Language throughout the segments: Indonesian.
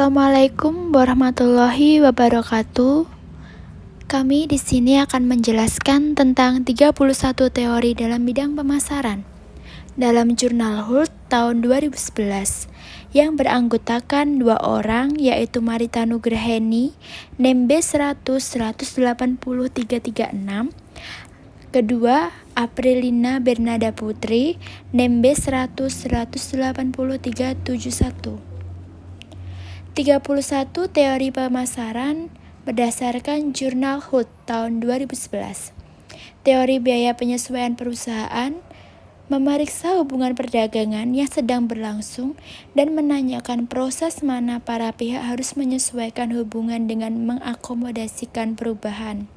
Assalamualaikum warahmatullahi wabarakatuh. Kami di sini akan menjelaskan tentang 31 teori dalam bidang pemasaran dalam jurnal Hult tahun 2011 yang beranggotakan 2 orang, yaitu Marita Nugraheni, NEM B100-180-336. Kedua, Aprilina Bernada Putri, NEM B100-180-371. 31 teori pemasaran berdasarkan jurnal Hult tahun 2011. Teori biaya penyesuaian perusahaan memeriksa hubungan perdagangan yang sedang berlangsung dan menanyakan proses mana para pihak harus menyesuaikan hubungan dengan mengakomodasikan perubahan.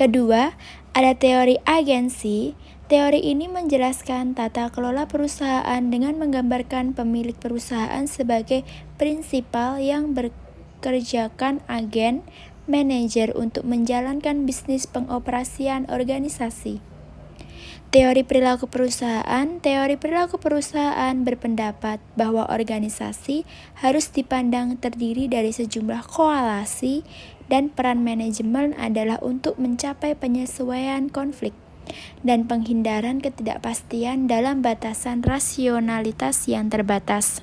Kedua, ada teori agensi. Teori ini menjelaskan tata kelola perusahaan dengan menggambarkan pemilik perusahaan sebagai prinsipal yang bekerjakan agen, manajer untuk menjalankan bisnis pengoperasian organisasi. Teori perilaku perusahaan. Teori perilaku perusahaan berpendapat bahwa organisasi harus dipandang terdiri dari sejumlah koalisi dan peran manajemen adalah untuk mencapai penyesuaian konflik dan penghindaran ketidakpastian dalam batasan rasionalitas yang terbatas.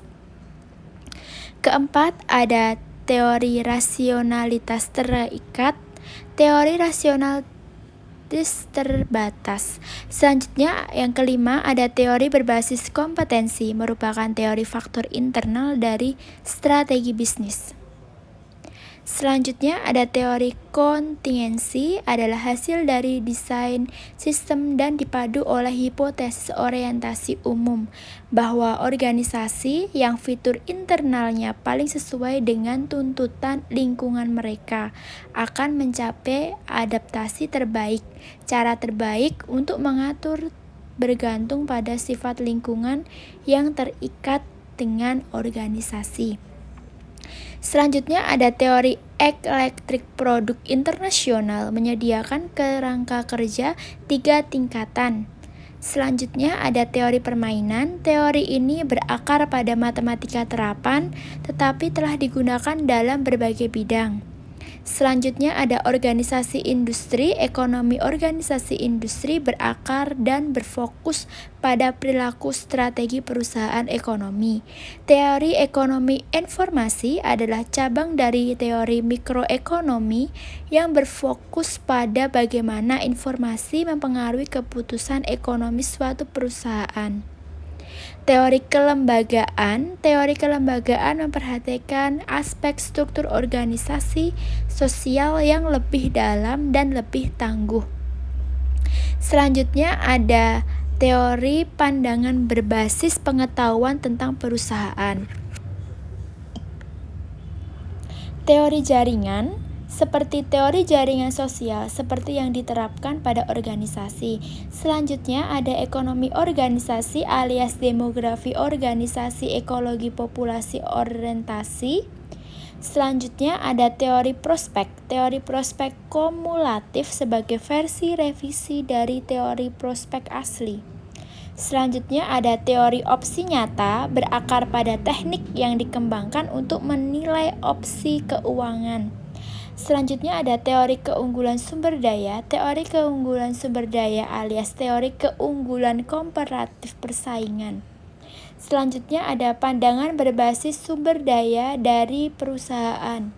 Keempat, ada teori rasionalitas terikat. Teori rasionalitas terbatas. Selanjutnya, yang kelima, ada teori berbasis kompetensi, merupakan teori faktor internal dari strategi bisnis. Selanjutnya, ada teori kontingensi, adalah hasil dari desain sistem dan dipadu oleh hipotesis orientasi umum bahwa organisasi yang fitur internalnya paling sesuai dengan tuntutan lingkungan mereka akan mencapai adaptasi terbaik. Cara terbaik untuk mengatur bergantung pada sifat lingkungan yang terikat dengan organisasi. Selanjutnya ada teori elektrik produk internasional, menyediakan kerangka kerja 3 tingkatan. Selanjutnya ada teori permainan. Teori ini berakar pada matematika terapan, tetapi telah digunakan dalam berbagai bidang. Selanjutnya ada organisasi industri. Ekonomi organisasi industri berakar dan berfokus pada perilaku strategi perusahaan ekonomi. Teori ekonomi informasi adalah cabang dari teori mikroekonomi yang berfokus pada bagaimana informasi mempengaruhi keputusan ekonomi suatu perusahaan. Teori kelembagaan. Teori kelembagaan memperhatikan aspek struktur organisasi sosial yang lebih dalam dan lebih tangguh. Selanjutnya ada teori pandangan berbasis pengetahuan tentang perusahaan. Teori jaringan. Seperti teori jaringan sosial seperti yang diterapkan pada organisasi. Selanjutnya ada ekonomi organisasi alias demografi organisasi, ekologi populasi orientasi. Selanjutnya ada teori prospek. Teori prospek kumulatif sebagai versi revisi dari teori prospek asli. Selanjutnya ada teori opsi nyata, berakar pada teknik yang dikembangkan untuk menilai opsi keuangan. Selanjutnya ada teori keunggulan sumber daya. Teori keunggulan sumber daya alias teori keunggulan komparatif persaingan. Selanjutnya ada pandangan berbasis sumber daya dari perusahaan.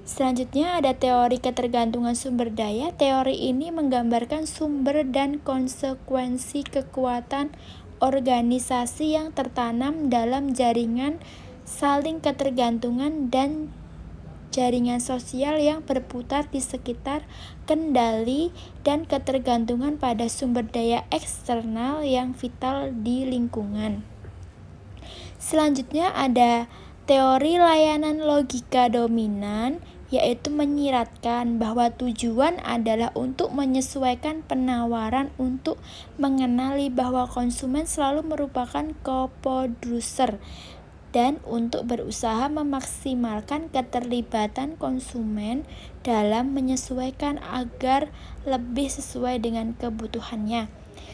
Selanjutnya ada teori ketergantungan sumber daya. Teori ini menggambarkan sumber dan konsekuensi kekuatan organisasi yang tertanam dalam jaringan saling ketergantungan dan jaringan sosial yang berputar di sekitar kendali dan ketergantungan pada sumber daya eksternal yang vital di lingkungan. Selanjutnya ada teori layanan logika dominan, yaitu menyiratkan bahwa tujuan adalah untuk menyesuaikan penawaran untuk mengenali bahwa konsumen selalu merupakan co-producer dan untuk berusaha memaksimalkan keterlibatan konsumen dalam menyesuaikan agar lebih sesuai dengan kebutuhannya.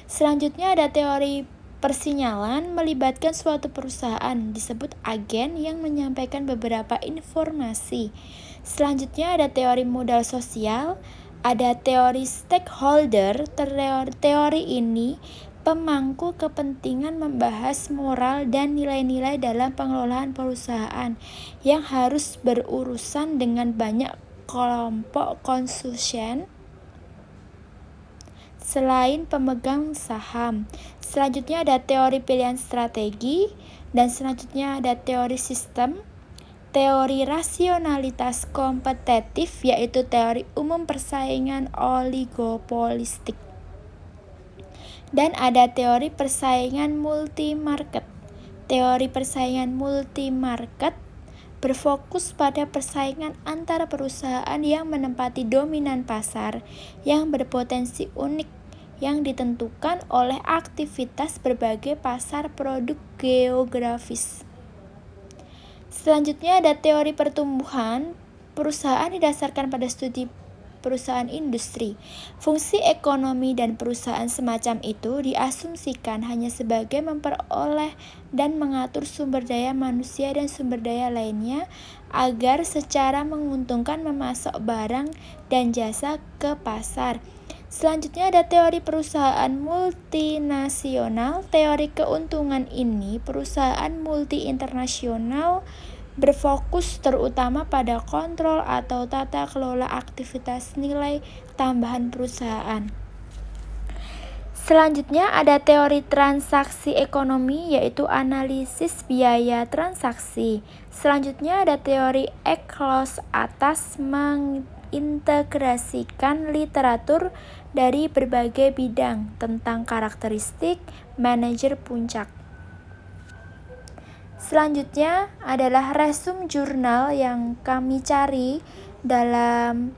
Selanjutnya ada teori Persinyalan melibatkan suatu perusahaan disebut agen yang menyampaikan beberapa informasi. Selanjutnya ada teori modal sosial, ada teori stakeholder. Teori ini pemangku kepentingan membahas moral dan nilai-nilai dalam pengelolaan perusahaan yang harus berurusan dengan banyak kelompok konsumen selain pemegang saham. Selanjutnya ada teori pilihan strategi, dan selanjutnya ada teori sistem, teori rasionalitas kompetitif, yaitu teori umum persaingan oligopolistik, dan ada teori persaingan multi-market. Teori persaingan multi-market berfokus pada persaingan antara perusahaan yang menempati dominan pasar yang berpotensi unik yang ditentukan oleh aktivitas berbagai pasar produk geografis. Selanjutnya ada teori pertumbuhan perusahaan didasarkan pada studi perusahaan industri. Fungsi ekonomi dan perusahaan semacam itu diasumsikan hanya sebagai memperoleh dan mengatur sumber daya manusia dan sumber daya lainnya agar secara menguntungkan memasok barang dan jasa ke pasar. Selanjutnya ada teori perusahaan multinasional. Teori keuntungan ini perusahaan multi-internasional berfokus terutama pada kontrol atau tata kelola aktivitas nilai tambahan perusahaan. Selanjutnya ada teori transaksi ekonomi, yaitu analisis biaya transaksi. Selanjutnya ada teori Eccles atas mengintegrasikan literatur dari berbagai bidang tentang karakteristik manajer puncak. Selanjutnya adalah resume jurnal yang kami cari dalam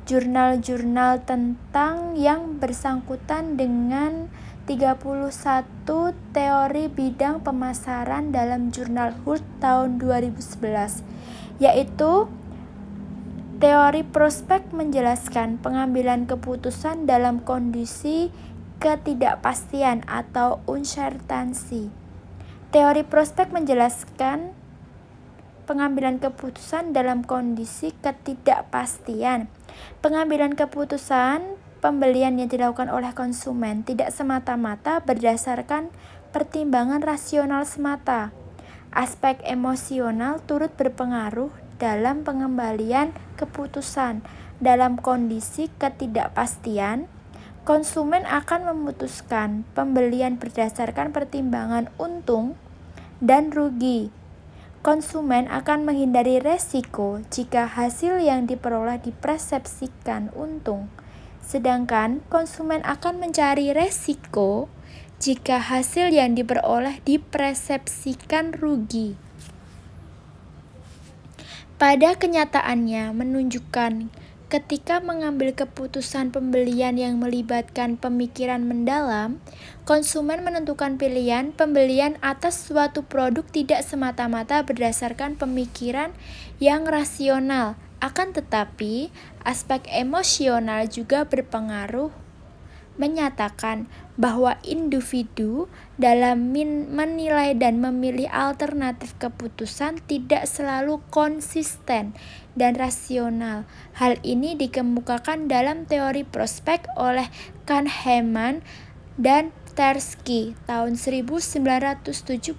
jurnal-jurnal tentang yang bersangkutan dengan 31 teori bidang pemasaran dalam jurnal Hurt tahun 2011, yaitu teori prospek menjelaskan pengambilan keputusan dalam kondisi ketidakpastian atau uncertainty. Teori prospek menjelaskan pengambilan keputusan dalam kondisi ketidakpastian. Pengambilan keputusan pembelian yang dilakukan oleh konsumen tidak semata-mata berdasarkan pertimbangan rasional semata. Aspek emosional turut berpengaruh dalam pengembalian keputusan. Dalam kondisi ketidakpastian, konsumen akan memutuskan pembelian berdasarkan pertimbangan untung dan rugi. Konsumen akan menghindari resiko jika hasil yang diperoleh dipersepsikan untung, sedangkan konsumen akan mencari resiko jika hasil yang diperoleh dipersepsikan rugi. Pada kenyataannya menunjukkan ketika mengambil keputusan pembelian yang melibatkan pemikiran mendalam, konsumen menentukan pilihan pembelian atas suatu produk tidak semata-mata berdasarkan pemikiran yang rasional. Akan tetapi, aspek emosional juga berpengaruh, menyatakan bahwa individu dalam menilai dan memilih alternatif keputusan tidak selalu konsisten dan rasional. Hal ini dikemukakan dalam teori prospek oleh Kahneman dan Tversky tahun 1979.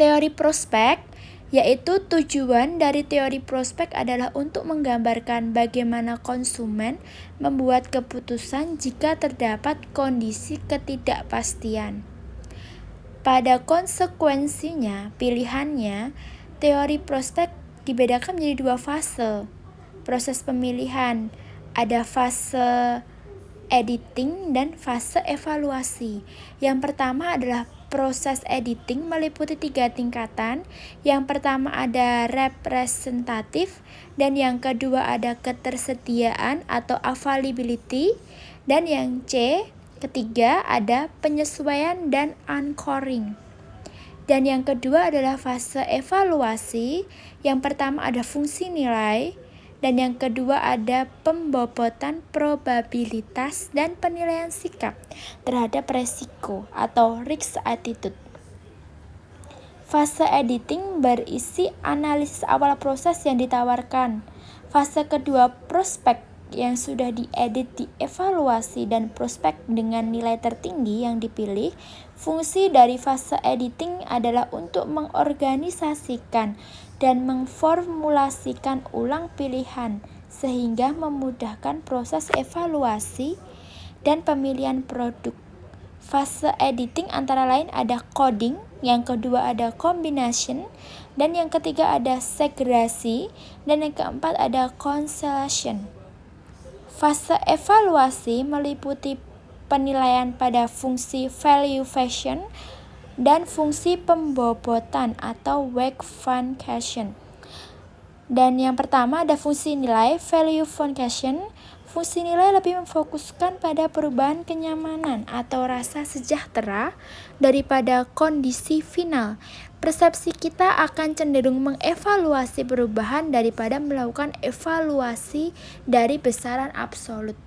Teori prospek, yaitu tujuan dari teori prospek adalah untuk menggambarkan bagaimana konsumen membuat keputusan jika terdapat kondisi ketidakpastian. Pada konsekuensinya, pilihannya, teori prospek dibedakan menjadi dua fase. Proses pemilihan, ada fase editing dan fase evaluasi. Yang pertama adalah proses editing meliputi 3 tingkatan. Yang pertama ada representatif, dan yang kedua ada ketersediaan atau availability, dan yang ketiga ada penyesuaian dan anchoring. Dan yang kedua adalah fase evaluasi. Yang pertama ada fungsi nilai, dan yang kedua ada pembobotan probabilitas dan penilaian sikap terhadap resiko atau risk attitude. Fase editing berisi analisis awal proses yang ditawarkan. Fase kedua prospek yang sudah diedit dievaluasi dan prospek dengan nilai tertinggi yang dipilih. Fungsi dari fase editing adalah untuk mengorganisasikan dan mengformulasikan ulang pilihan sehingga memudahkan proses evaluasi dan pemilihan produk. Fase editing antara lain ada coding, yang kedua ada combination, dan yang ketiga ada segregasi, dan yang keempat ada consolidation. Fase evaluasi meliputi penilaian pada fungsi value function dan fungsi pembobotan atau weight function. Dan yang pertama ada fungsi nilai value function. Fungsi nilai lebih memfokuskan pada perubahan kenyamanan atau rasa sejahtera daripada kondisi final. Persepsi kita akan cenderung mengevaluasi perubahan daripada melakukan evaluasi dari besaran absolut.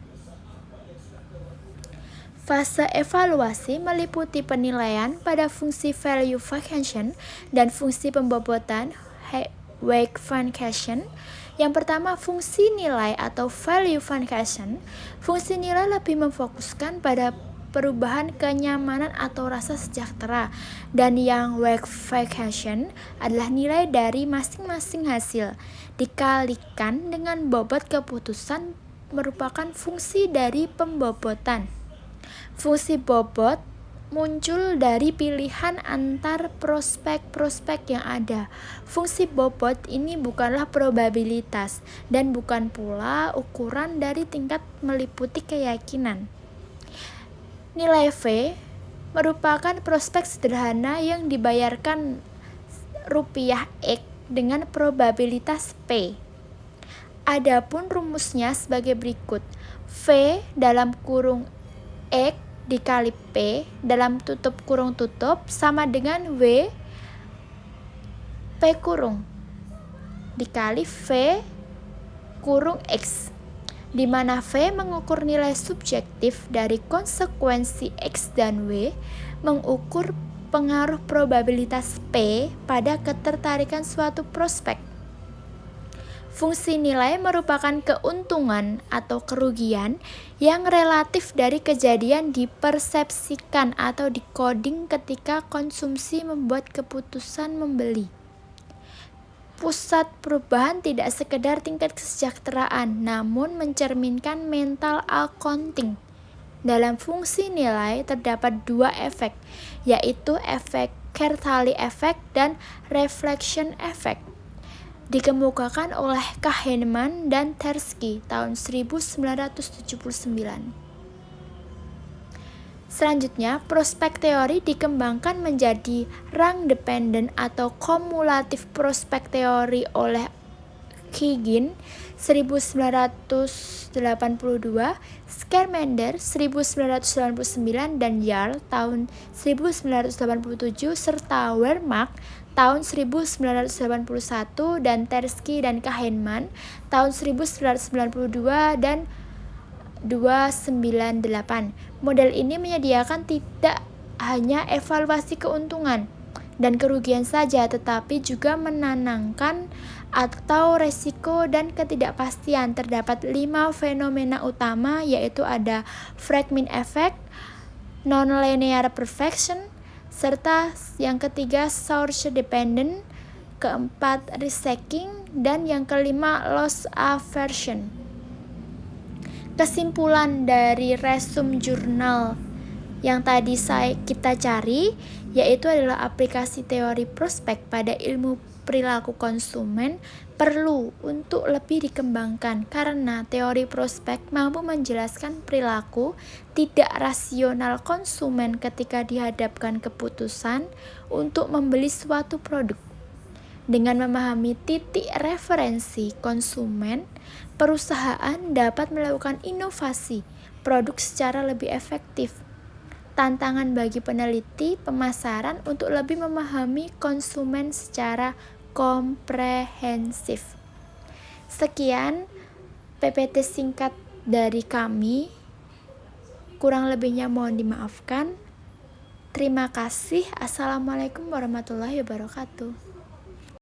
Fase evaluasi meliputi penilaian pada fungsi value function dan fungsi pembobotan weight function. Yang pertama, fungsi nilai atau value function. Fungsi nilai lebih memfokuskan pada perubahan kenyamanan atau rasa sejahtera, dan yang weight function adalah nilai dari masing-masing hasil dikalikan dengan bobot keputusan merupakan fungsi dari pembobotan. Fungsi bobot muncul dari pilihan antar prospek-prospek yang ada. Fungsi bobot ini bukanlah probabilitas dan bukan pula ukuran dari tingkat meliputi keyakinan. Nilai V merupakan prospek sederhana yang dibayarkan rupiah X dengan probabilitas P. Adapun rumusnya sebagai berikut. V dalam kurung X dikali P dalam tutup kurung tutup sama dengan W P kurung dikali V kurung X, di mana V mengukur nilai subjektif dari konsekuensi X dan W mengukur pengaruh probabilitas P pada ketertarikan suatu prospek. Fungsi nilai merupakan keuntungan atau kerugian yang relatif dari kejadian dipersepsikan atau dikoding ketika konsumsi membuat keputusan membeli. Pusat perubahan tidak sekedar tingkat kesejahteraan, namun mencerminkan mental accounting. Dalam fungsi nilai terdapat dua efek, yaitu efek Kertali effect dan reflection effect. Dikemukakan oleh Kahneman dan Tversky tahun 1979. Selanjutnya, prospek teori dikembangkan menjadi rank dependent atau cumulative prospek teori oleh Higgins 1982, Schermerhorn 1999 dan Yarl tahun 1987 serta Wehrmacht tahun 1981 dan Tversky dan Kahneman tahun 1992 dan 298. Model ini menyediakan tidak hanya evaluasi keuntungan dan kerugian saja, tetapi juga menanamkan atau resiko dan ketidakpastian. Terdapat 5 fenomena utama, yaitu ada Framing effect, non-linear perfection, serta yang ketiga source dependent, keempat restacking, dan yang kelima loss aversion. Kesimpulan dari resume jurnal yang tadi kita cari yaitu adalah aplikasi teori prospek pada ilmu perilaku konsumen perlu untuk lebih dikembangkan karena teori prospek mampu menjelaskan perilaku tidak rasional konsumen ketika dihadapkan keputusan untuk membeli suatu produk. Dengan memahami titik referensi konsumen, perusahaan dapat melakukan inovasi produk secara lebih efektif. Tantangan bagi peneliti pemasaran untuk lebih memahami konsumen secara komprehensif. Sekian PPT singkat dari kami. Kurang lebihnya mohon dimaafkan. Terima kasih. Assalamualaikum warahmatullahi wabarakatuh.